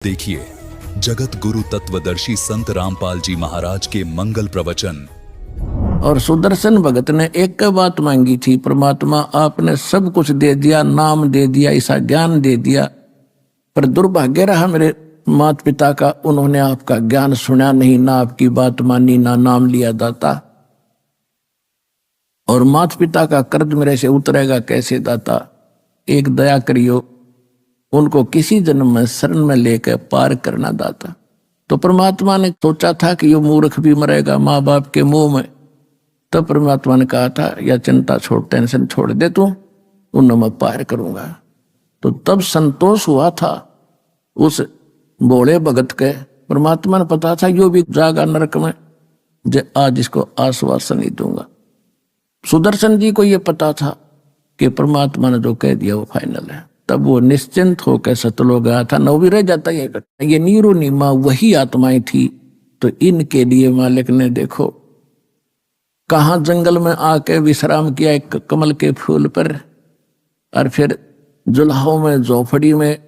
देखिए जगत गुरु तत्वदर्शी संत रामपाल जी महाराज के मंगल प्रवचन। और सुदर्शन भगत ने एक बात मांगी थी, परमात्मा आपने सब कुछ दे दिया, नाम दे दिया, ऐसा ज्ञान दे दिया, पर दुर्भाग्य रहा मेरे माता पिता का, उन्होंने आपका ज्ञान सुना नहीं, ना आपकी बात मानी, ना नाम लिया दाता। और माता पिता का कर्ज मेरे से उतरेगा कैसे दाता, एक दया करियो, उनको किसी जन्म में शरण में लेकर पार करना दाता। तो परमात्मा ने सोचा था कि ये मूर्ख भी मरेगा माँ बाप के मुंह में, तब परमात्मा ने कहा था या चिंता छोड़, टेंशन छोड़ दे तू, उन मैं पार करूंगा। तो तब संतोष हुआ था उस भोले भगत के। परमात्मा ने पता था यो भी जागा नरक में, जे आज इसको आश्वासन ही दूंगा। सुदर्शन जी को ये पता था कि परमात्मा ने जो कह दिया वो फाइनल है। तब वो निश्चिंत होकर सतलोक गया था। नौ भी रह जाता ये नीरो नीमा वही आत्माएं थी। तो इनके लिए मालिक ने देखो कहाँ जंगल में आके विश्राम किया एक कमल के फूल पर, और फिर जुलाहों में झोपड़ी में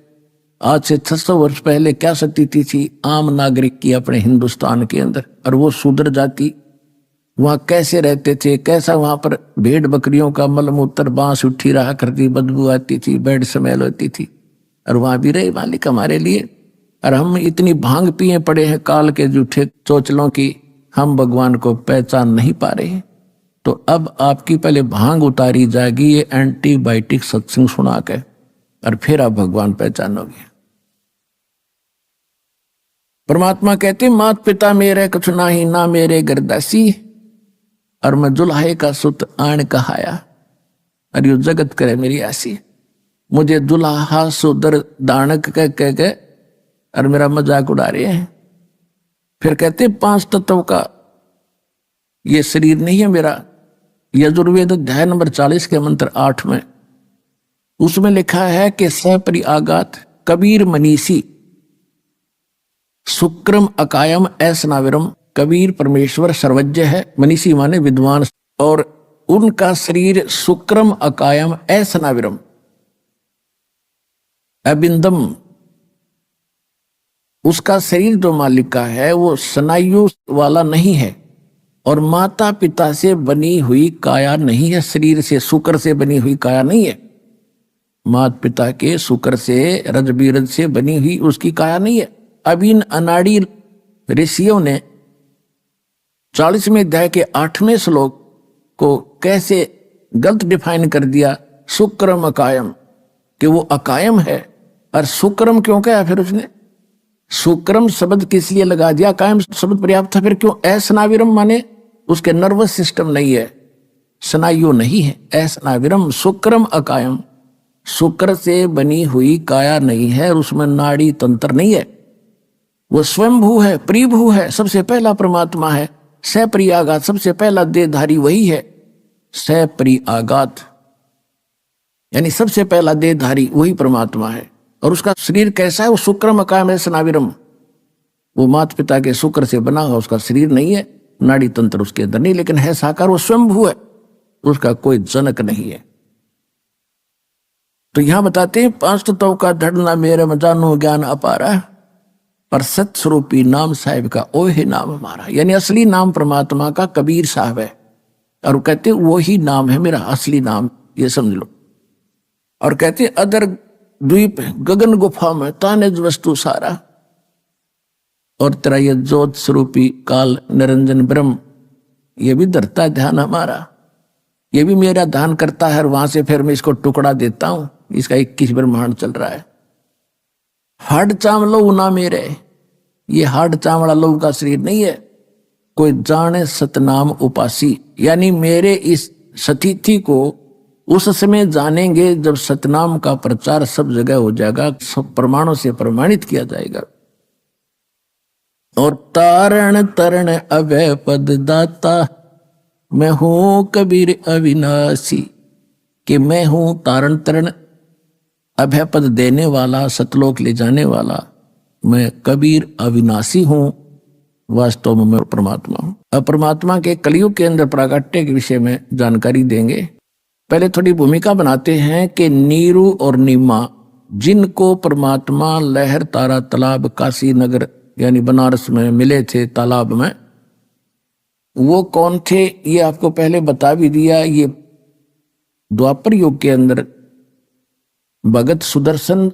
आज से 600 वर्ष पहले क्या स्थिति थी आम नागरिक की अपने हिंदुस्तान के अंदर, और वो शूद्र जाति वहां कैसे रहते थे, कैसा वहां पर भेड़ बकरियों का मलमूत्र बांस उठी रहा करती, बदबू आती थी, बेड स्मेल होती थी, और वहां भी रहे मालिक हमारे लिए। और हम इतनी भांग पिए पड़े हैं काल के जूठे चोचलों की, हम भगवान को पहचान नहीं पा रहे हैं। तो अब आपकी पहले भांग उतारी जाएगी ये एंटीबायोटिक सत्संग सुना के, और फिर आप भगवान पहचानोगे। परमात्मा कहते मात पिता मेरे कुछ नाही, ना मेरे गरदासी, और मैं जुल्हे का सुत आण कहाया, और यो जगत करे मेरी आसी। मुझे दुल्हा सुदर दानक कह के और मेरा मजाक उड़ा रहे हैं। फिर कहते 5 तत्व का ये शरीर नहीं है मेरा। यजुर्वेद अध्याय नंबर 40 के मंत्र 8 में उसमें लिखा है कि सपरि आगात कबीर मनीषी शुक्रम अकायम ऐसनाविरम। कबीर परमेश्वर सर्वज्ञ है, मनीषी माने विद्वान, और उनका शरीर शुक्रम अकायम ऐसनाविरम अबिंदम। उसका शरीर जो मालिक का है वो स्नायु वाला नहीं है, और माता पिता से बनी हुई काया नहीं है, शरीर से शुक्र से बनी हुई काया नहीं है। माता पिता के शुक्र से रजबीरज से बनी हुई उसकी काया नहीं है। अब इन अनाड़ी ऋषियों ने 40वें अध्याय के 8वें श्लोक को कैसे गलत डिफाइन कर दिया, शुक्रम अकायम, कि वो अकायम है। और शुक्रम क्यों कहा फिर उसने, शुक्रम शब्द किस लिए लगा दिया, कायम शब्द पर्याप्त था, फिर क्यों ऐसनाविरम माने उसके नर्वस सिस्टम नहीं है, स्नायु नहीं है, ऐसनाविरम शुक्रम अकायम, शुक्र से बनी हुई काया नहीं है, और उसमें नाड़ी तंत्र नहीं है। वो स्वयंभू है, प्रिभू है, सबसे पहला परमात्मा है। सपरि आगात सबसे पहला देहधारी वही है। सपरि आगात यानी सबसे पहला देहधारी वही परमात्मा है। और उसका शरीर कैसा है, वो शुक्रम अकायम ऐसनाविरम, वो माता पिता के शुक्र से बना हुआ उसका शरीर नहीं है, नाड़ी तंत्र उसके अंदर नहीं, लेकिन है साकार, वो स्वयंभू है, उसका कोई जनक नहीं है। तो यहां बताते हैं 5 तत्व का धड़ना मेरे में जानो ज्ञान अपारा, पर सत्स्वरूपी नाम साहिब का ओ ही नाम हमारा। यानी असली नाम परमात्मा का कबीर साहब है, और वो कहते वो ही नाम है मेरा असली नाम, ये समझ लो। और कहते अदर द्वीप गगन गुफा में तानिज वस्तु सारा, और तेरा ये ज्योत स्वरूपी काल निरंजन ब्रह्म ये भी धरता ध्यान हमारा, ये भी मेरा ध्यान करता है, और वहां से फिर मैं इसको टुकड़ा देता हूं। इसका 21 ब्रह्मांड चल रहा है। हाड चावलो ना मेरे, ये हाड चावड़ा लोग का शरीर नहीं है। कोई जाने सतनाम उपासी, यानी मेरे इस स्थिति को उस समय जानेंगे जब सतनाम का प्रचार सब जगह हो जाएगा, सब प्रमाणों से प्रमाणित किया जाएगा। और तारण तरण अभय पद दाता, मैं हूं कबीर अविनाशी, कि मैं हूं तारण तरण अभय पद देने वाला, सतलोक ले जाने वाला, मैं कबीर अविनाशी हूं, वास्तव में मैं परमात्मा हूं। अब परमात्मा के कलयुग के अंदर प्राकट्य के विषय में जानकारी देंगे। पहले थोड़ी भूमिका बनाते हैं कि नीरू और नीमा जिनको परमात्मा लहर तारा तालाब काशी नगर यानी बनारस में मिले थे तालाब में, वो कौन थे ये आपको पहले बता भी दिया। ये द्वापर युग के अंदर भगत सुदर्शन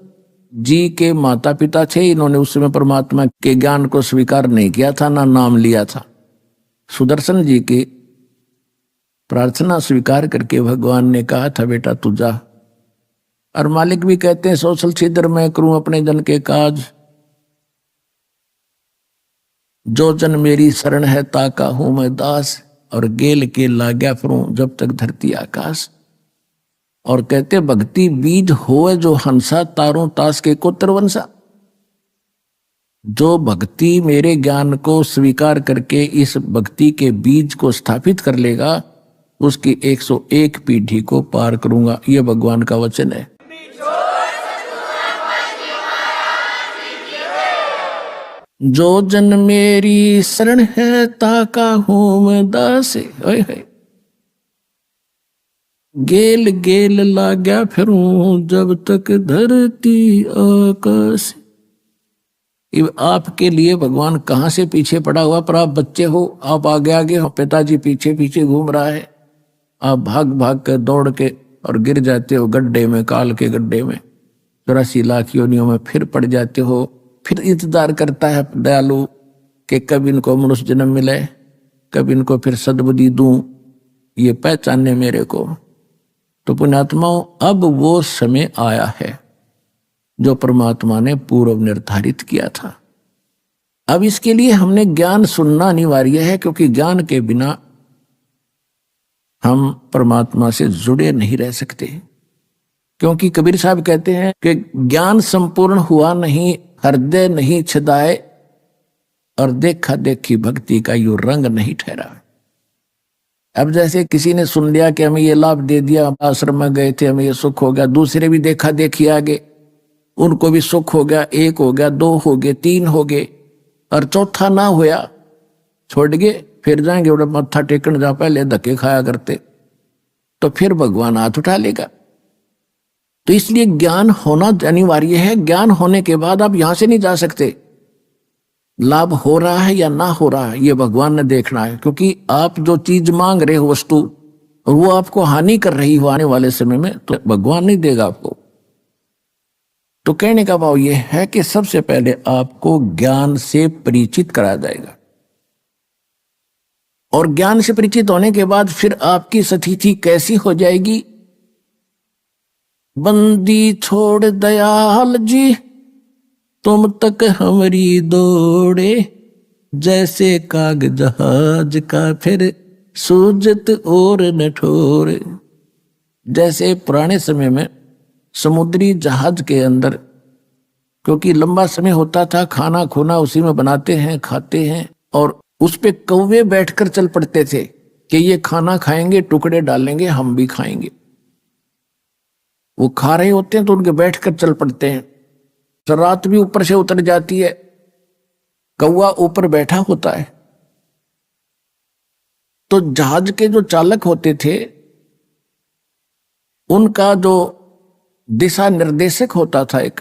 जी के माता पिता थे। इन्होंने उस समय परमात्मा के ज्ञान को स्वीकार नहीं किया था, ना नाम लिया था। सुदर्शन जी की प्रार्थना स्वीकार करके भगवान ने कहा था बेटा तू जा। और मालिक भी कहते हैं सोशल छिद्र मैं करूं अपने जन के काज, जो जन मेरी शरण है ताका हूं मैं दास, और गेल के लाग्या फिरूं जब तक धरती आकाश। और कहते भक्ति बीज होए जो हंसा तारों तास के कोत्र वंशा। जो भक्ति मेरे ज्ञान को स्वीकार करके इस भक्ति के बीज को स्थापित कर लेगा, उसकी 101 पीढ़ी को पार करूंगा। यह भगवान का वचन है। जो जन मेरी शरण है ताका हूं मैं दास, गेल गेल लाग्या फिरूं जब तक धरती आकाश। आपके लिए भगवान कहां से पीछे पड़ा हुआ, पर आप बच्चे हो, आप आगे आगे हो, पिताजी पीछे पीछे घूम रहा है। आप भाग भाग कर दौड़ के और गिर जाते हो गड्ढे में, काल के गड्ढे में, 84 लाख योनियों में फिर पड़ जाते हो। फिर इंतजार करता है दयालु कि कब इनको मनुष्य जन्म मिले, कब इनको फिर सद्बुद्धि दूं, ये पहचाने मेरे को। तो पुण्यात्माओं, अब वो समय आया है जो परमात्मा ने पूर्व निर्धारित किया था। अब इसके लिए हमने ज्ञान सुनना अनिवार्य है, क्योंकि ज्ञान के बिना हम परमात्मा से जुड़े नहीं रह सकते। क्योंकि कबीर साहब कहते हैं कि ज्ञान संपूर्ण हुआ नहीं, हृदय नहीं छदाए, और देखा देखी भक्ति का यूं रंग नहीं ठहरा। अब जैसे किसी ने सुन लिया कि हमें ये लाभ दे दिया, आश्रम में गए थे, हमें ये सुख हो गया, दूसरे भी देखा देखी आगे, उनको भी सुख हो गया, 1 हो गया, 2 हो गए, 3 हो गए, और चौथा ना होया छोड़ गए, फिर जाएंगे उधर मत्था टेकन जहां पहले धक्के खाया करते, तो फिर भगवान हाथ उठा लेगा। तो इसलिए ज्ञान होना अनिवार्य है। ज्ञान होने के बाद आप यहां से नहीं जा सकते। लाभ हो रहा है या ना हो रहा है ये भगवान ने देखना है, क्योंकि आप जो चीज मांग रहे हो वस्तु, वो आपको हानि कर रही हो आने वाले समय में, तो भगवान नहीं देगा आपको। तो कहने का भाव ये है कि सबसे पहले आपको ज्ञान से परिचित कराया जाएगा, और ज्ञान से परिचित होने के बाद फिर आपकी स्थिति कैसी हो जाएगी। बंदी छोड़ दयाल जी तुम तक हमारी दौड़े, जैसे काग जहाज का फिर सूजत और न ठोरे। जैसे पुराने समय में समुद्री जहाज के अंदर, क्योंकि लंबा समय होता था, खाना खोना उसी में बनाते हैं, खाते हैं, और उस पे कौवे बैठकर चल पड़ते थे कि ये खाना खाएंगे, टुकड़े डालेंगे, हम भी खाएंगे। वो खा रहे होते हैं तो उनके बैठकर चल पड़ते हैं। तो रात भी ऊपर से उतर जाती है, कौवा ऊपर बैठा होता है। तो जहाज के जो चालक होते थे, उनका जो दिशा निर्देशक होता था, एक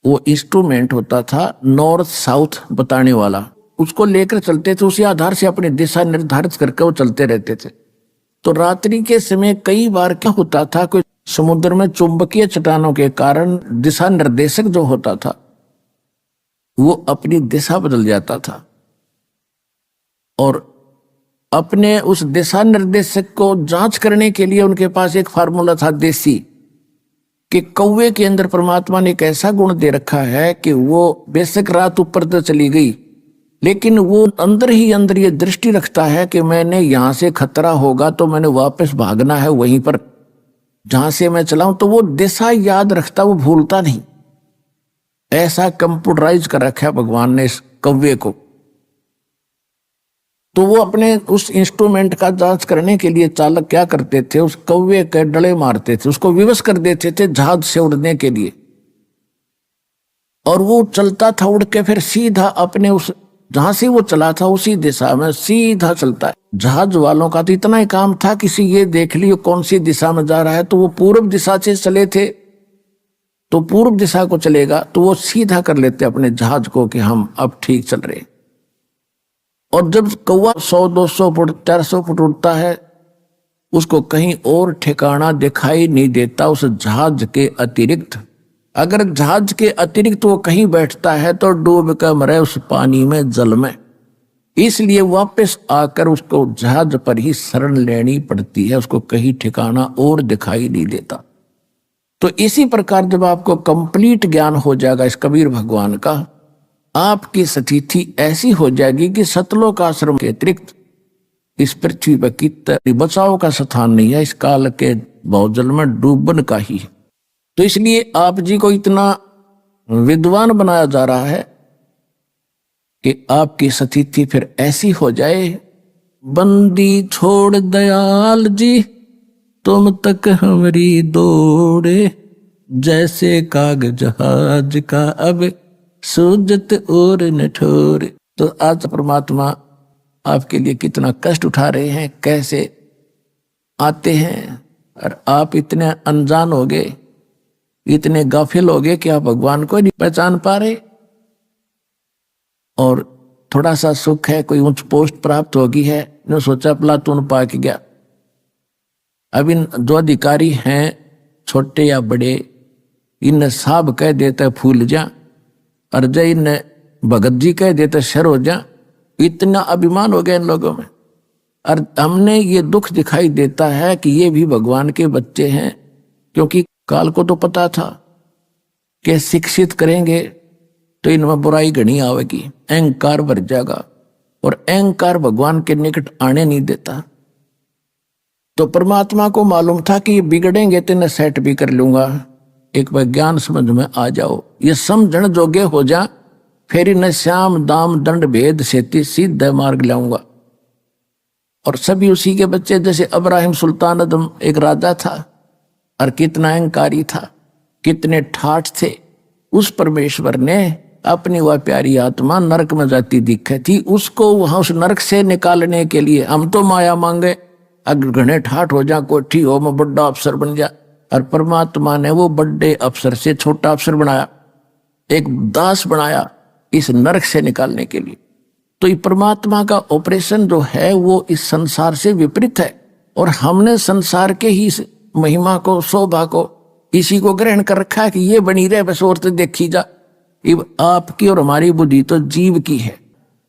वो इंस्ट्रूमेंट होता था नॉर्थ साउथ बताने वाला, उसको लेकर चलते थे। उसी आधार से अपनी दिशा निर्धारित करके वो चलते रहते थे। तो रात्रि के समय कई बार क्या होता था, कोई समुद्र में चुंबकीय चट्टानों के कारण दिशा निर्देशक जो होता था वो अपनी दिशा बदल जाता था, और अपने उस दिशा निर्देशक को जांच करने के लिए उनके पास एक फार्मूला था देसी, कि कौवे के अंदर परमात्मा ने एक ऐसा गुण दे रखा है कि वो बेशक रात ऊपर तो चली गई, लेकिन वो अंदर ही अंदर ये दृष्टि रखता है कि मैंने यहां से खतरा होगा तो मैंने वापस भागना है वहीं पर जहां से मैं चलाऊं। तो वो दिशा याद रखता, वो भूलता नहीं। ऐसा कंप्यूटराइज कर रखा है भगवान ने इस कौवे को। तो वो अपने उस इंस्ट्रूमेंट का जांच करने के लिए चालक क्या करते थे, उस कौवे के डले मारते थे, उसको विवश कर देते थे जहाज से उड़ने के लिए, और वो चलता था उड़ के फिर सीधा अपने उस जहां से वो चला था उसी दिशा में सीधा चलता है। जहाज वालों का तो इतना ही काम था, किसी ये देख लियो कौन सी दिशा में जा रहा है, तो वो पूर्व दिशा से चले थे तो पूर्व दिशा को चलेगा तो वो सीधा कर लेते अपने जहाज को कि हम अब ठीक चल रहे। और जब कौवा 100-200 फुट 400 फुट उड़ता है, उसको कहीं और ठिकाना दिखाई नहीं देता उस जहाज के अतिरिक्त। अगर जहाज के अतिरिक्त वो कहीं बैठता है तो डूब कर मरे उस पानी में, जल में। इसलिए वापस आकर उसको जहाज पर ही शरण लेनी पड़ती है, उसको कहीं ठिकाना और दिखाई नहीं देता। तो इसी प्रकार जब आपको कंप्लीट ज्ञान हो जाएगा इस कबीर भगवान का, आपकी स्थिति ऐसी हो जाएगी कि सतलोक आश्रम के अतिरिक्त इस पृथ्वी पर कितना बचाव का स्थान नहीं है, इस काल के बहुजल में डूबन का ही है। तो इसलिए आप जी को इतना विद्वान बनाया जा रहा है कि आपकी स्थिति फिर ऐसी हो जाए, बंदी छोड़ दयाल जी तुम तक हमारी दौड़े, जैसे काग जहाज का अब सूजत और न ठोरे। तो आज परमात्मा आपके लिए कितना कष्ट उठा रहे हैं, कैसे आते हैं, और आप इतने अनजान हो गए, इतने गाफिल हो गए कि आप भगवान को नहीं पहचान पा रहे। और थोड़ा सा सुख है, कोई उच्च पोस्ट प्राप्त होगी है, ने सोचा प्लातून पा के गया। अब इन जो अधिकारी हैं छोटे या बड़े, इन साहब कह देते फूल जा, और जय इन भगत जी कह देते शर हो जा। इतना अभिमान हो गया इन लोगों में। और हमने ये दुख दिखाई देता है कि ये भी भगवान के बच्चे हैं, क्योंकि काल को तो पता था कि शिक्षित करेंगे तो इनमें बुराई घनी आवेगी, अहंकार भर जाएगा, और अहंकार भगवान के निकट आने नहीं देता। तो परमात्मा को मालूम था कि ये बिगड़ेंगे तो इन्हें सेट भी कर लूंगा, एक बार ज्ञान समझ में आ जाओ, ये समझण जोगे हो जा, फिर इन्हें श्याम दाम दंड भेद से सीधा मार्ग लाऊंगा। और सभी उसी के बच्चे, जैसे अब्राहिम सुल्तान अदम एक राजा था और कितना अहंकारी था, कितने ठाठ थे। उस परमेश्वर ने अपनी वह प्यारी आत्मा नरक में जाती दिखे थी, उसको वहां उस नरक से निकालने के लिए हम तो माया मांगे, अगर घने ठाठ हो जा, कोठी हो, मैं बड़ा अफसर बन जा। और परमात्मा ने वो बड़े अफसर से छोटा अफसर बनाया, एक दास बनाया इस नरक से निकालने के लिए। तो ये परमात्मा का ऑपरेशन जो है वो इस संसार से विपरीत है, और हमने संसार के ही महिमा को, शोभा को, इसी को ग्रहण कर रखा है कि ये बनी रहे बस, और तो देखी जा। आपकी और हमारी बुद्धि तो जीव की है।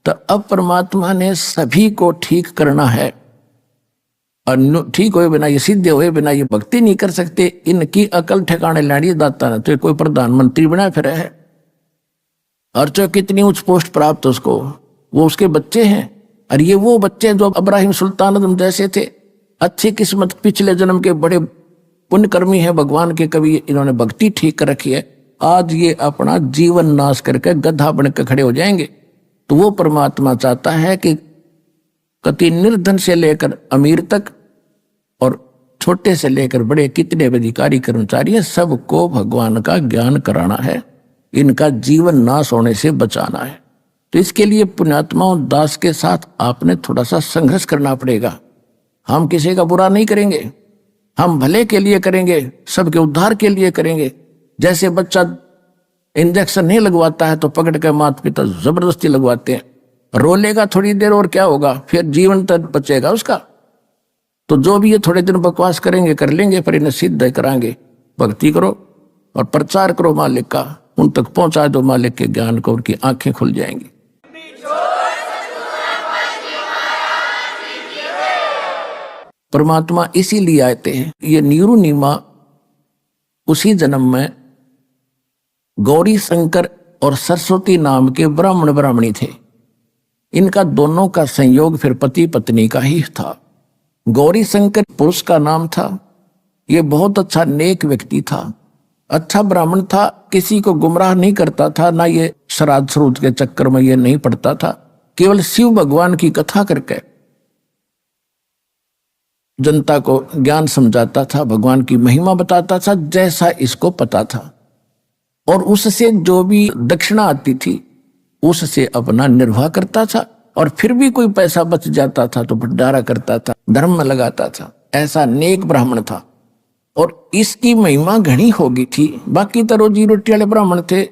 तो अब परमात्मा ने सभी को ठीक करना है, और ठीक हुए बिना, ये सिद्ध हुए बिना ये भक्ति नहीं कर सकते। इनकी अकल ठिकाने लानी दाता ना, तो कोई प्रधानमंत्री बना फिर है, और जो कितनी उच्च पोस्ट प्राप्त उसको, वो उसके बच्चे हैं। और ये वो बच्चे जो अब्राहिम सुल्तान अदम जैसे थे, अच्छी किस्मत, पिछले जन्म के बड़े पुण्यकर्मी है भगवान के, कभी इन्होंने भक्ति ठीक कर रखी है, आज ये अपना जीवन नाश करके गधा बनकर खड़े हो जाएंगे। तो वो परमात्मा चाहता है कि कति निर्धन से लेकर अमीर तक, और छोटे से लेकर बड़े कितने अधिकारी कर्मचारी हैं, सबको भगवान का ज्ञान कराना है, इनका जीवन नाश होने से बचाना है। तो इसके लिए पुण्यात्माओं दास के साथ आपने थोड़ा सा संघर्ष करना पड़ेगा। हम किसी का बुरा नहीं करेंगे, हम भले के लिए करेंगे, सबके उद्धार के लिए करेंगे। जैसे बच्चा इंजेक्शन नहीं लगवाता है तो पकड़ कर माता पिता जबरदस्ती लगवाते हैं, रोलेगा थोड़ी देर और क्या होगा, फिर जीवन तक बचेगा उसका। तो जो भी ये थोड़े दिन बकवास करेंगे कर लेंगे, पर इन्हें सिद्ध कराएंगे। भक्ति करो और प्रचार करो मालिक का, उन तक पहुंचा दो मालिक के ज्ञान को, उनकी आंखें खुल जाएंगी। परमात्मा इसीलिए आते हैं। ये नीरू नीमा उसी जन्म में गौरी शंकर और सरस्वती नाम के ब्राह्मण ब्राह्मणी थे। इनका दोनों का संयोग फिर पति पत्नी का ही था। गौरी शंकर पुरुष का नाम था। ये बहुत अच्छा नेक व्यक्ति था, अच्छा ब्राह्मण था, किसी को गुमराह नहीं करता था, ना ये श्राद्ध श्रूद्ध के चक्कर में ये नहीं पड़ता था, केवल शिव भगवान की कथा करके जनता को ज्ञान समझाता था, भगवान की महिमा बताता था जैसा इसको पता था। और उससे जो भी दक्षिणा आती थी उससे अपना निर्वाह करता था, और फिर भी कोई पैसा बच जाता था तो भंडारा करता था, धर्म में लगाता था। ऐसा नेक ब्राह्मण था। और इसकी महिमा घनी होगी थी। बाकी तो रोजी रोटी वाले ब्राह्मण थे,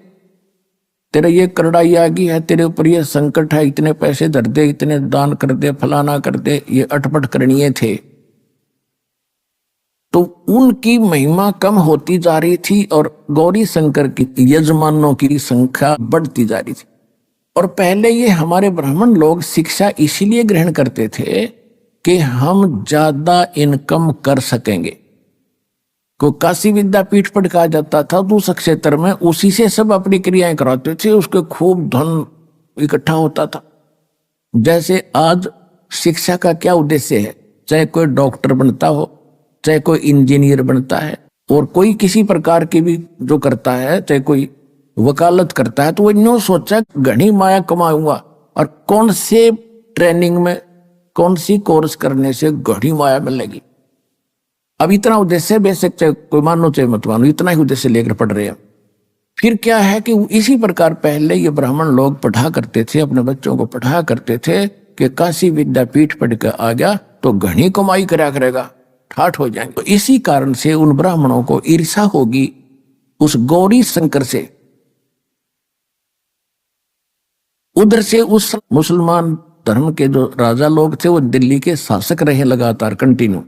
तेरे ये करड़ाई आ गई है, तेरे ऊपर ये संकट है, इतने पैसे धर दे, इतने दान कर दे, फलाना कर दे, ये अटपट करणीय थे। तो उनकी महिमा कम होती जा रही थी और गौरी शंकर की यजमानों की संख्या बढ़ती जा रही थी। और पहले ये हमारे ब्राह्मण लोग शिक्षा इसीलिए ग्रहण करते थे कि हम ज्यादा इनकम कर सकेंगे। को काशी विद्यापीठ पर कहा जाता था तो उस क्षेत्र में उसी से सब अपनी क्रियाएं कराते थे, उसके खूब धन इकट्ठा होता था। जैसे आज शिक्षा का क्या उद्देश्य है, चाहे कोई डॉक्टर बनता हो, चाहे कोई इंजीनियर बनता है, और कोई किसी प्रकार की भी जो करता है, चाहे कोई वकालत करता है, तो वो यूं सोचा घनी माया कमाऊंगा, और कौन से ट्रेनिंग में कौन सी कोर्स करने से घनी माया मिलेगी। अब इतना उद्देश्य, बेशक चाहे कोई मानो चाहे मत मानो, इतना ही उद्देश्य लेकर पढ़ रहे हैं। फिर क्या है कि इसी प्रकार पहले ये ब्राह्मण लोग पढ़ा करते थे, अपने बच्चों को पढ़ा करते थे कि काशी विद्यापीठ पढ़ के आ गया तो घनी कमाई करा करेगा, ठाठ हो जाएंगे। तो इसी कारण से उन ब्राह्मणों को ईर्षा होगी उस गौरी शंकर से। उधर से उस मुसलमान धर्म के जो राजा लोग थे वो दिल्ली के शासक रहे लगातार कंटिन्यू।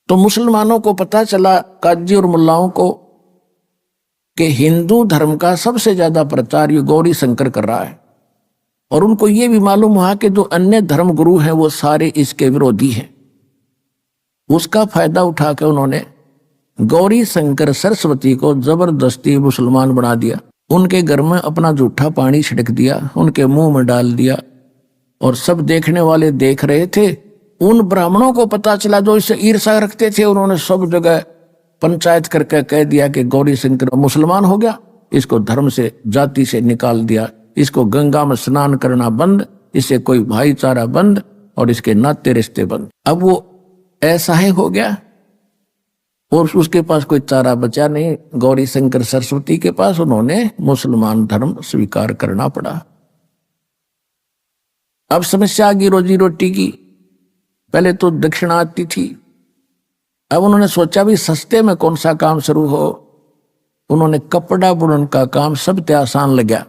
तो मुसलमानों को पता चला, काजी और मुल्लाओं को, कि हिंदू धर्म का सबसे ज्यादा प्रचार ये गौरी शंकर कर रहा है। और उनको ये भी मालूम हुआ कि जो अन्य धर्म गुरु हैं वो सारे इसके विरोधी हैं। उसका फायदा उठा के उन्होंने गौरी शंकर सरस्वती को जबरदस्ती मुसलमान बना दिया। उनके घर में अपना जूठा पानी छिड़क दिया, उनके मुंह में डाल दिया, और सब देखने वाले देख रहे थे। उन ब्राह्मणों को पता चला जो इससे ईर्षा रखते थे, उन्होंने सब जगह पंचायत करके कह दिया कि गौरी शंकर मुसलमान हो गया, इसको धर्म से जाति से निकाल दिया, इसको गंगा में स्नान करना बंद, इससे कोई भाईचारा बंद, और इसके नाते रिश्ते बंद। अब वो ऐसा ही हो गया और उसके पास कोई चारा बचा नहीं। गौरी शंकर सरस्वती के पास उन्होंने मुसलमान धर्म स्वीकार करना पड़ा। अब समस्या आ गई रोजी रोटी की। पहले तो दक्षिणा आती थी, अब उन्होंने सोचा भी सस्ते में कौन सा काम शुरू हो। उन्होंने कपड़ा बुनन का काम सबसे आसान लगा,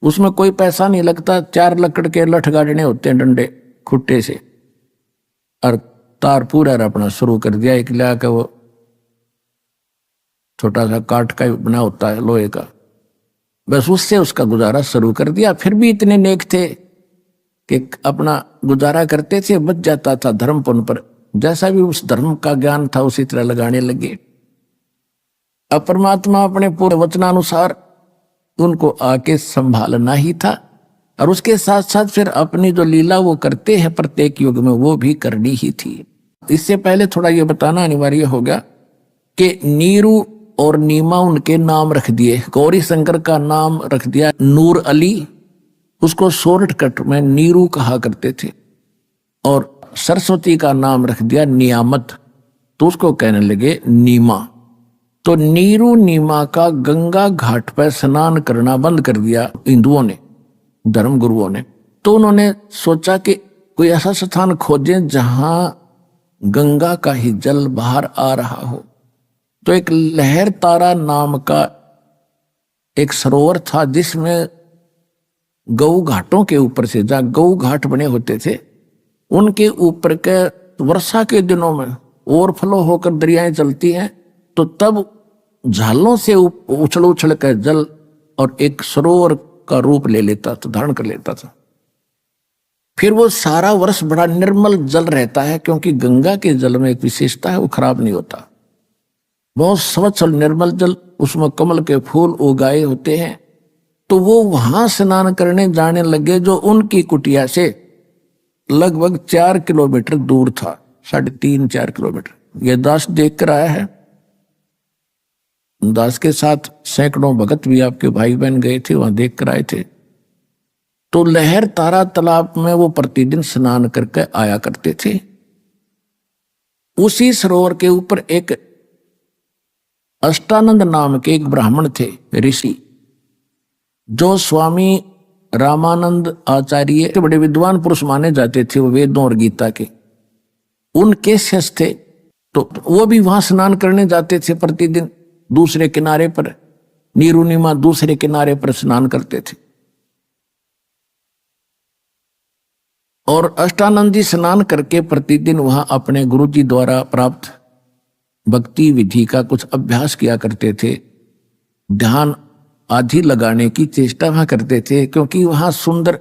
उसमें कोई पैसा नहीं लगता। 4 लकड़ के लठ गाड़ने होते हैं डंडे खुट्टे से, और तार पूरा अपना शुरू कर दिया। एक लिया के वो छोटा सा काट का बना होता है लोहे का, बस उससे उसका गुजारा शुरू कर दिया। फिर भी इतने नेक थे कि अपना गुजारा करते थे, बच जाता था धर्म पुण्य पर। जैसा भी उस धर्म का ज्ञान था उसी तरह लगाने लगे। अब परमात्मा अपने पूरे वचनानुसार उनको आके संभालना ही था, और उसके साथ साथ फिर अपनी जो लीला वो करते हैं प्रत्येक युग में वो भी करनी ही थी। इससे पहले थोड़ा ये बताना अनिवार्य हो गया कि नीरू और नीमा उनके नाम रख दिए। गौरी शंकर का नाम रख दिया नूर अली, उसको शॉर्टकट में नीरू कहा करते थे। और सरस्वती का नाम रख दिया नियामत, तो उसको कहने लगे नीमा। तो नीरू नीमा का गंगा घाट पर स्नान करना बंद कर दिया हिंदुओं ने, धर्म गुरुओं ने। तो उन्होंने सोचा कि कोई ऐसा स्थान खोजें जहां गंगा का ही जल बाहर आ रहा हो। तो एक लहर तारा नाम का एक सरोवर था जिसमें गऊ घाटों के ऊपर से, जहां गऊ घाट बने होते थे, उनके ऊपर के वर्षा के दिनों में ओवरफ्लो होकर दरियाएं चलती हैं, तो तब झालों से उछल उछल कर जल और एक सरोवर का रूप ले लेता था, धारण कर लेता था। फिर वो सारा वर्ष बड़ा निर्मल जल रहता है, क्योंकि गंगा के जल में एक विशेषता है, वो खराब नहीं होता, बहुत स्वच्छ और निर्मल जल, उसमें कमल के फूल उगाए होते हैं। तो वो वहां स्नान करने जाने लगे, जो उनकी कुटिया से लगभग 4 किलोमीटर दूर था, 3.5-4 किलोमीटर। ये दास देख कर आया है। दास के साथ सैकड़ों भगत भी आपके भाई बहन गए थे, वहां देख कर आए थे। तो लहर तारा तालाब में वो प्रतिदिन स्नान करके आया करते थे। उसी सरोवर के ऊपर एक अष्टानंद नाम के एक ब्राह्मण थे, ऋषि, जो स्वामी रामानंद आचार्य के बड़े विद्वान पुरुष माने जाते थे। वो वेदों और गीता के उनके शिष्य थे। तो वो भी वहां स्नान करने जाते थे प्रतिदिन, दूसरे किनारे पर, नीरुनिमा दूसरे किनारे पर स्नान करते थे। और अष्टानंद जी स्नान करके प्रतिदिन वहां अपने गुरुजी द्वारा प्राप्त भक्ति विधि का कुछ अभ्यास किया करते थे, ध्यान आदि लगाने की चेष्टा वहां करते थे, क्योंकि वहां सुंदर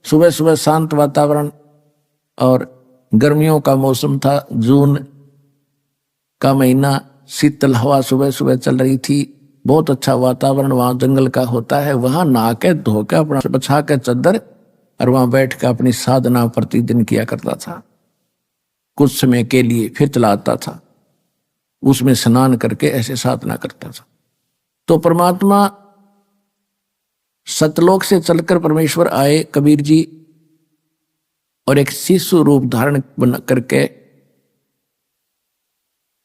सुबह सुबह शांत वातावरण और गर्मियों का मौसम था, जून का महीना, शीतल हवा सुबह सुबह चल रही थी, बहुत अच्छा वातावरण वहां जंगल का होता है। वहां नहा के धो के अपना बछा के चद्दर और वहां बैठ के अपनी साधना प्रतिदिन किया करता था। कुछ समय के लिए फिर चला आता था, उसमें स्नान करके ऐसे साधना करता था। तो परमात्मा सतलोक से चलकर परमेश्वर आए, कबीर जी, और एक शिशु रूप धारण बना करके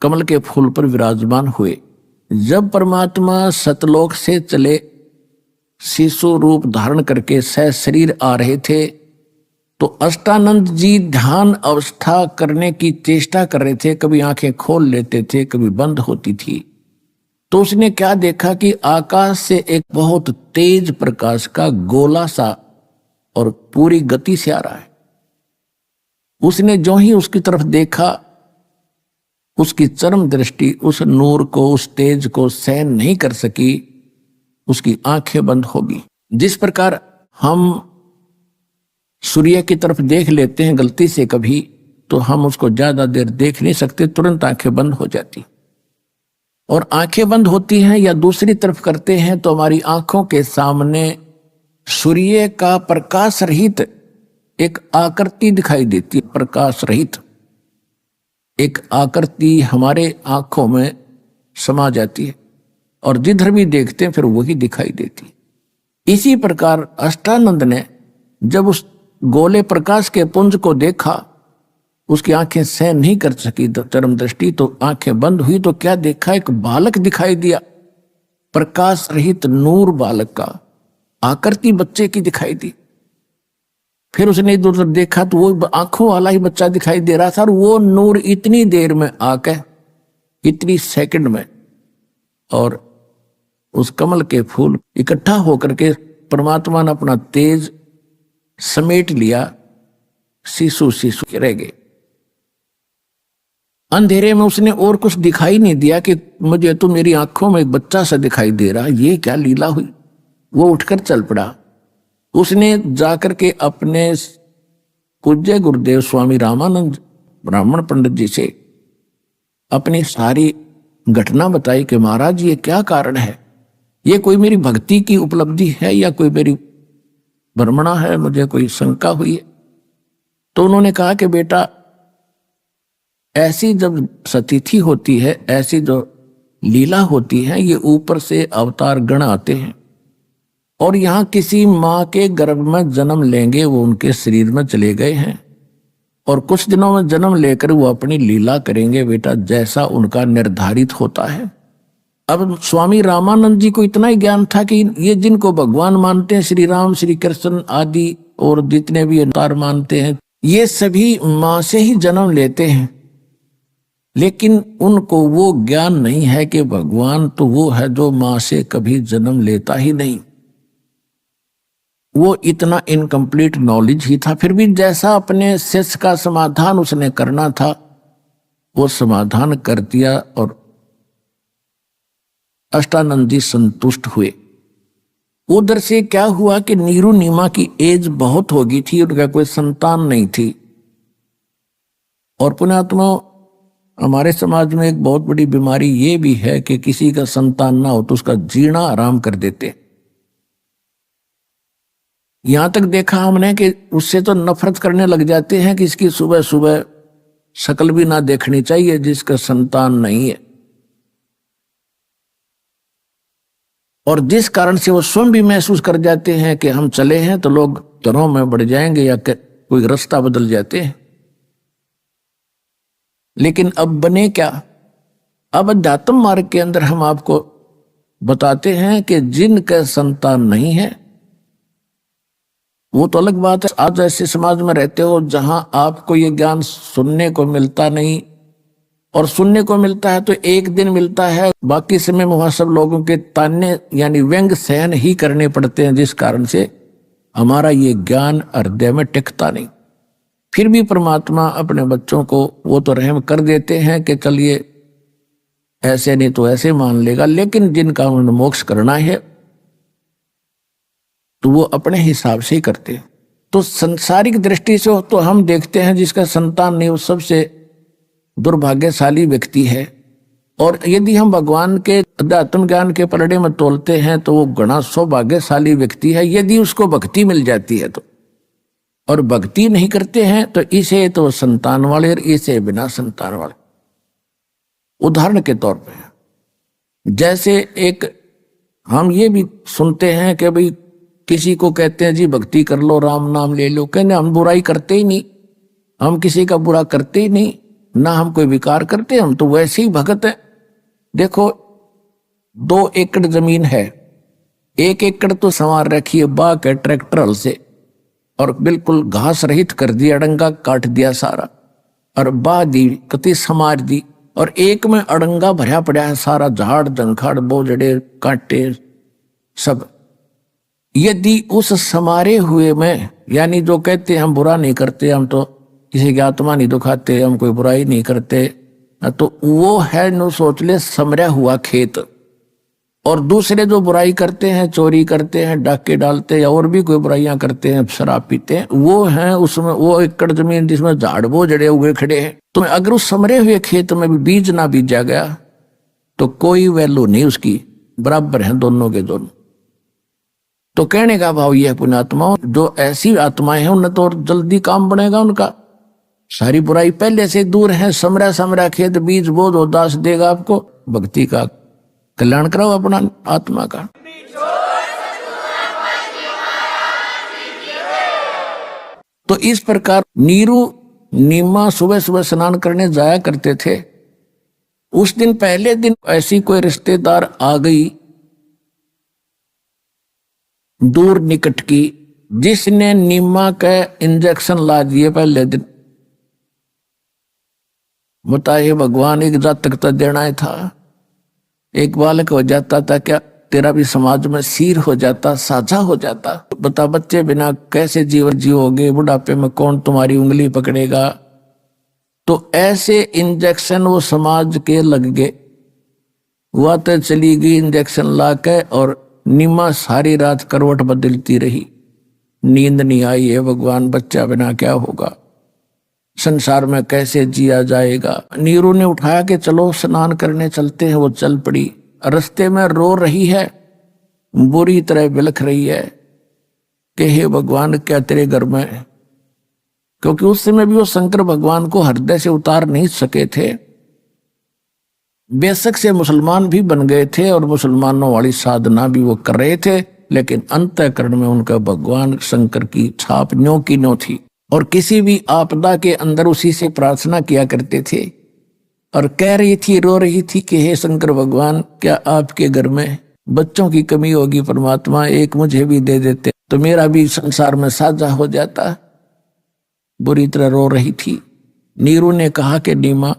कमल के फूल पर विराजमान हुए। जब परमात्मा सतलोक से चले शिशु रूप धारण करके सह शरीर आ रहे थे, तो अष्टानंद जी ध्यान अवस्था करने की चेष्टा कर रहे थे। कभी आंखें खोल लेते थे, कभी बंद होती थी। तो उसने क्या देखा कि आकाश से एक बहुत तेज प्रकाश का गोला सा और पूरी गति से आ रहा है। उसने जो ही उसकी तरफ देखा, उसकी चरम दृष्टि उस नूर को, उस तेज को सहन नहीं कर सकी, उसकी आंखें बंद होगी। जिस प्रकार हम सूर्य की तरफ देख लेते हैं गलती से कभी, तो हम उसको ज्यादा देर देख नहीं सकते, तुरंत आंखें बंद हो जाती। और आंखें बंद होती हैं या दूसरी तरफ करते हैं तो हमारी आंखों के सामने सूर्य का प्रकाश रहित एक आकृति दिखाई देती है। प्रकाश रहित एक आकृति हमारे आंखों में समा जाती है और जिधर भी देखते हैं फिर वही दिखाई देती है। इसी प्रकार अष्टानंद ने जब उस गोले प्रकाश के पुंज को देखा, उसकी आंखें सहन नहीं कर सकी चरम दृष्टि, तो आंखें बंद हुई। तो क्या देखा, एक बालक दिखाई दिया, प्रकाश रहित नूर बालक का, आकृति बच्चे की दिखाई दी। फिर उसने इधर उधर देखा तो वो आंखों वाला ही बच्चा दिखाई दे रहा था, और वो नूर इतनी देर में आके, इतनी सेकंड में, और उस कमल के फूल इकट्ठा होकर के परमात्मा ने अपना तेज समेट लिया, शिशु शिशु रह गए। अंधेरे में उसने और कुछ दिखाई नहीं दिया कि मुझे तो मेरी आंखों में एक बच्चा सा दिखाई दे रहा, ये क्या लीला हुई। वो उठकर चल पड़ा। उसने जाकर के अपने पूज्य गुरुदेव स्वामी रामानंद ब्राह्मण पंडित जी से अपनी सारी घटना बताई कि महाराज ये क्या कारण है, ये कोई मेरी भक्ति की उपलब्धि है या कोई मेरी भ्रमणा है, मुझे कोई शंका हुई है। तो उन्होंने कहा कि बेटा, ऐसी जब सतिथि होती है, ऐसी जो लीला होती है, ये ऊपर से अवतार गण आते हैं और यहाँ किसी माँ के गर्भ में जन्म लेंगे, वो उनके शरीर में चले गए हैं और कुछ दिनों में जन्म लेकर वो अपनी लीला करेंगे बेटा, जैसा उनका निर्धारित होता है। अब स्वामी रामानंद जी को इतना ही ज्ञान था कि ये जिनको भगवान मानते हैं, श्री राम, श्री कृष्ण आदि और जितने भी अवतार मानते हैं, ये सभी माँ से ही जन्म लेते हैं। लेकिन उनको वो ज्ञान नहीं है कि भगवान तो वो है जो माँ से कभी जन्म लेता ही नहीं। वो इतना इनकम्प्लीट नॉलेज ही था। फिर भी जैसा अपने शिष्य का समाधान उसने करना था, वो समाधान कर दिया और अष्टानंद जी संतुष्ट हुए। उधर से क्या हुआ कि नीरू नीमा की एज बहुत हो गई थी, उनका कोई संतान नहीं थी। और पुण्यात्मा, हमारे समाज में एक बहुत बड़ी बीमारी ये भी है कि किसी का संतान ना हो तो उसका जीना आराम कर देते। यहां तक देखा हमने कि उससे तो नफरत करने लग जाते हैं कि इसकी सुबह सुबह शक्ल भी ना देखनी चाहिए जिसका संतान नहीं है। और जिस कारण से वो स्वयं भी महसूस कर जाते हैं कि हम चले हैं तो लोग तरों में बढ़ जाएंगे या कोई रास्ता बदल जाते हैं। लेकिन अब बने क्या? अब अध्यात्म मार्ग के अंदर हम आपको बताते हैं कि जिनका संतान नहीं है, वो तो अलग बात है। आप ऐसे समाज में रहते हो जहां आपको ये ज्ञान सुनने को मिलता नहीं, और सुनने को मिलता है तो एक दिन मिलता है, बाकी समय में वहां सब लोगों के ताने यानी व्यंग सहन ही करने पड़ते हैं, जिस कारण से हमारा ये ज्ञान हृदय में टिकता नहीं। फिर भी परमात्मा अपने बच्चों को वो तो रहम कर देते हैं कि चलिए ऐसे नहीं तो ऐसे मान लेगा, लेकिन जिनका उन्होंने मोक्ष करना है तो वो अपने हिसाब से ही करते हैं। तो संसारिक दृष्टि से तो हम देखते हैं जिसका संतान नहीं वो सबसे दुर्भाग्यशाली व्यक्ति है, और यदि हम भगवान के अध्यात्म ज्ञान के पलड़े में तोलते हैं तो वो घना सौभाग्यशाली व्यक्ति है यदि उसको भक्ति मिल जाती है तो। और भक्ति नहीं करते हैं तो इसे तो संतान वाले और इसे बिना संतान वाले। उदाहरण के तौर पे जैसे एक हम ये भी सुनते हैं कि भाई किसी को कहते हैं जी भक्ति कर लो, राम नाम ले लो, कहने हम बुराई करते ही नहीं, हम किसी का बुरा करते ही नहीं, ना हम कोई विकार करते, हम तो वैसे ही भगत है। देखो 2 एकड़ जमीन है, 1 एकड़ तो संवार रखी है बा के ट्रैक्टर हल से और बिल्कुल घास रहित कर दिया, अड़ंगा काट दिया सारा और बा दी कति समार दी, और एक में अड़ंगा भरा पड़ा है सारा, झाड़ जंखाड़ बोझड़े कांटे सब। यदि उस समारे हुए में यानी जो कहते हम बुरा नहीं करते, हम तो किसी की आत्मा नहीं दुखाते, हम कोई बुराई नहीं करते, तो वो है नो सोच ले समरा हुआ खेत। और दूसरे जो बुराई करते हैं, चोरी करते हैं, डाके डालते हैं या और भी कोई बुराइयां करते हैं, शराब पीते हैं, वो है उसमें वो एकड़ जमीन जिसमें झाड़ वो जड़े उगे खड़े हैं। तो अगर उस समरे हुए खेत में भी बीज ना बीजा गया तो कोई वैल्यू नहीं उसकी, बराबर है दोनों के दोनों। तो कहने का भाव यह पुण्यात्माओं, जो ऐसी आत्माएं हैं उन्हें तो जल्दी काम बनेगा उनका, सारी बुराई पहले से दूर है। समरा समरा खेत बीज बोध उदास देगा आपको, भक्ति का कल्याण कराओ अपना आत्मा का। तो इस प्रकार नीरू नीमा सुबह सुबह स्नान करने जाया करते थे। उस दिन पहले दिन ऐसी कोई रिश्तेदार आ गई दूर निकट की, जिसने नीमा का इंजेक्शन ला दिए पहले दिन। बताइए भगवान एक जातक तो देना ही था, एक बालक हो जाता था क्या तेरा भी समाज में सिर हो जाता, साझा हो जाता। बता बच्चे बिना कैसे जीवन जियोगे, बुढ़ापे में कौन तुम्हारी उंगली पकड़ेगा। तो ऐसे इंजेक्शन वो समाज के लग गए। हुआ तो चली गई इंजेक्शन ला के, और नीमा सारी रात करवट बदलती रही, नींद नहीं आई है भगवान बच्चा बिना क्या होगा, संसार में कैसे जिया जाएगा। नीरू ने उठाया कि चलो स्नान करने चलते हैं। वो चल पड़ी, रास्ते में रो रही है, बुरी तरह बिलख रही है कि हे भगवान क्या तेरे घर में, क्योंकि उस समय भी वो शंकर भगवान को हृदय से उतार नहीं सके थे। बेशक से मुसलमान भी बन गए थे और मुसलमानों वाली साधना भी वो कर रहे थे, लेकिन अंतःकरण में उनका भगवान शंकर की छाप न्यों की न्यों थी। और किसी भी आपदा के अंदर उसी से प्रार्थना किया करते थे, और कह रही थी, रो रही थी कि हे शंकर भगवान क्या आपके घर में बच्चों की कमी होगी, परमात्मा एक मुझे भी दे देते तो मेरा भी संसार में साझा हो जाता। बुरी तरह रो रही थी। नीरू ने कहा कि नीमा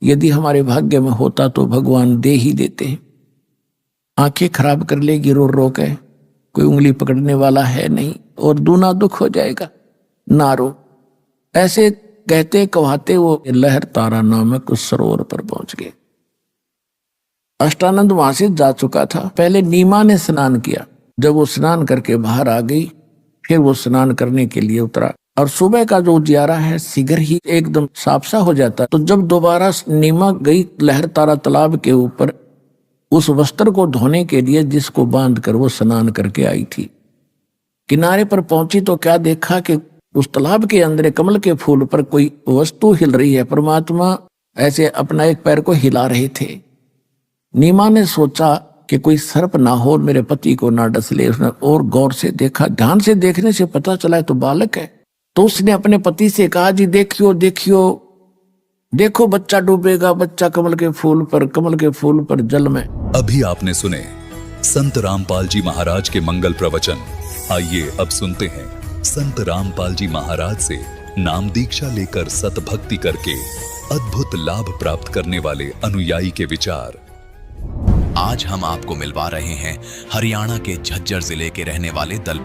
यदि हमारे भाग्य में होता तो भगवान दे ही देते हैं। आंखें खराब कर लेगी रो रो के, कोई उंगली पकड़ने वाला है नहीं और दूना दुख हो जाएगा, ना रो। ऐसे कहते कहते वो लहर तारा नामक उस सरोवर पर पहुंच गए। अष्टानंद वहां से जा चुका था। पहले नीमा ने स्नान किया, जब वो स्नान करके बाहर आ गई फिर वो स्नान करने के लिए उतरा, और सुबह का जो उजियारा है शीघ्र ही एकदम साफ सा हो जाता। तो जब दोबारा नीमा गई लहर तारा तालाब के ऊपर उस वस्त्र को धोने के लिए जिसको बांध कर वो स्नान करके आई थी, किनारे पर पहुंची तो क्या देखा कि उस तालाब के अंदर कमल के फूल पर कोई वस्तु हिल रही है। परमात्मा ऐसे अपना एक पैर को हिला रहे थे। नीमा ने सोचा कि कोई सर्प ना हो, मेरे पति को ना डस ले। उसने और गौर से देखा, ध्यान से देखने से पता चला है तो बालक है। तो उसने अपने पति से कहा, जी देखियो देखियो, देखो बच्चा डूबेगा, बच्चा कमल के फूल पर जल में। अभी आपने सुने संत रामपाल जी महाराज के मंगल प्रवचन। आइए अब सुनते हैं संत रामपाल जी महाराज से नाम दीक्षा लेकर सत भक्ति करके अद्भुत लाभ प्राप्त करने वाले अनुयायी के विचार। आज हम आपको मिलवा रहे हैं हरियाणा के झज्जर जिले के रहने वाले दल